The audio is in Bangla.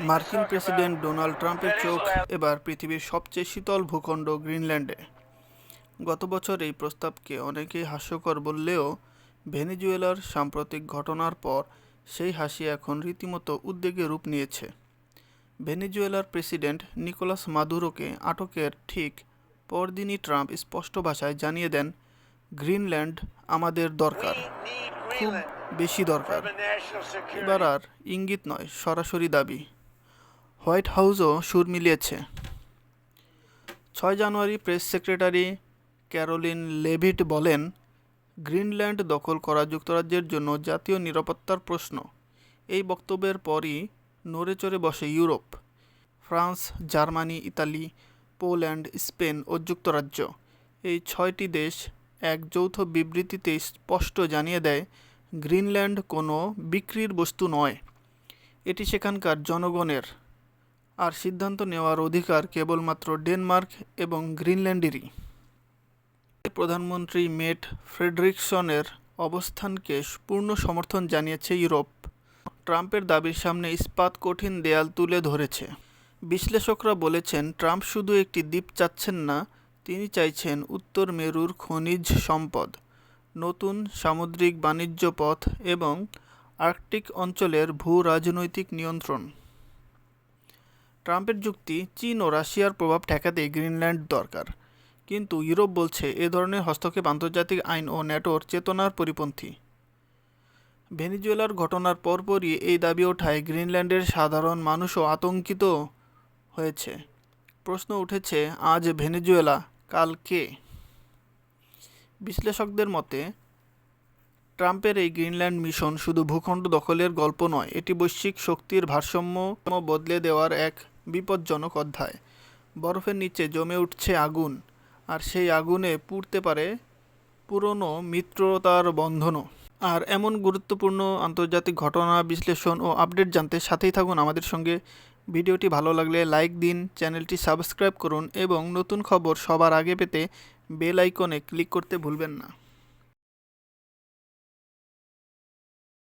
মার্কিন প্রেসিডেন্ট ডোনাল্ড ট্রাম্পের চোখ এবার পৃথিবীর সবচেয়ে শীতল ভূখণ্ড গ্রিনল্যান্ডে। গত বছর এই প্রস্তাবকে অনেকেই হাস্যকর বললেও ভেনেজুয়েলার সাম্প্রতিক ঘটনার পর সেই হাসি এখন রীতিমতো উদ্বেগে রূপ নিয়েছে। ভেনেজুয়েলার প্রেসিডেন্ট নিকোলাস মাদুরোকে আটকের ঠিক পরদিনই ট্রাম্প স্পষ্ট ভাষায় জানিয়ে দেন, গ্রিনল্যান্ড আমাদের দরকার, খুব বেশি দরকার। এবার আর ইঙ্গিত নয়, সরাসরি দাবি। হোয়াইট হাউসও সুর মিলিয়েছে। 6 জানুয়ারি প্রেস সেক্রেটারি ক্যারোলিন লেভিট বলেন, গ্রিনল্যান্ড দখল করা যুক্তরাজ্যের জন্য জাতীয় নিরাপত্তার প্রশ্ন। এই বক্তব্যের পরই নড়েচড়ে বসে Europe. France, Germany, Italy, Poland, Spain ও যুক্তরাজ্য, এই 6টি দেশ এক যৌথ বিবৃতিতে স্পষ্ট জানিয়ে দেয়, গ্রিনল্যান্ড কোনো বিক্রির বস্তু নয়, এটি সেখানকার জনগণের, আর সিদ্ধান্ত নেওয়ার অধিকার কেবলমাত্র ডেনমার্ক এবং গ্রিনল্যান্ডেরই। প্রধানমন্ত্রী মেট ফ্রেডরিকসনের অবস্থানকে পূর্ণ সমর্থন জানিয়েছে ইউরোপ। ট্রাম্পের দাবির সামনে ইস্পাত কঠিন দেয়াল তুলে ধরেছে। বিশ্লেষকরা বলেছেন, ট্রাম্প শুধু একটি দ্বীপ চাচ্ছেন না, তিনি চাইছেন উত্তর মেরুর খনিজ সম্পদ, নতুন সামুদ্রিক বাণিজ্য পথ এবং আর্কটিক অঞ্চলের ভূ রাজনৈতিক নিয়ন্ত্রণ। ট্রাম্পের যুক্তি, চীন ও রাশিয়ার প্রভাব ঠেকাতে গ্রিনল্যান্ড দরকার, কিন্তু ইউরোপ বলছে এ ধরনের হস্তক্ষেপ আন্তর্জাতিক আইন ও ন্যাটোর চেতনার পরিপন্থী। ভেনেজুয়েলার ঘটনার পরপরই এই দাবি ওঠায় গ্রিনল্যান্ডের সাধারণ মানুষও আতঙ্কিত হয়েছে। প্রশ্ন উঠেছে, আজ ভেনেজুয়েলা, কাল কে? বিশ্লেষকদের মতে, ট্রাম্পের এই গ্রিনল্যান্ড মিশন শুধু ভূখণ্ড দখলের গল্প নয়, এটি বৈশ্বিক শক্তির ভারসাম্য বদলে দেওয়ার এক বিপজ্জনক অধ্যায়। বরফের নিচে জমে উঠছে আগুন, আর সেই আগুনে পুড়তে পারে পুরনো মিত্রতার বন্ধনও। আর এমন গুরুত্বপূর্ণ আন্তর্জাতিক ঘটনা, বিশ্লেষণ ও আপডেট জানতে সাথেই থাকুন আমাদের সঙ্গে। ভিডিওটি ভালো লাগলে লাইক দিন, চ্যানেলটি সাবস্ক্রাইব করুন এবং নতুন খবর সবার আগে পেতে বেল আইকনে ক্লিক করতে ভুলবেন না।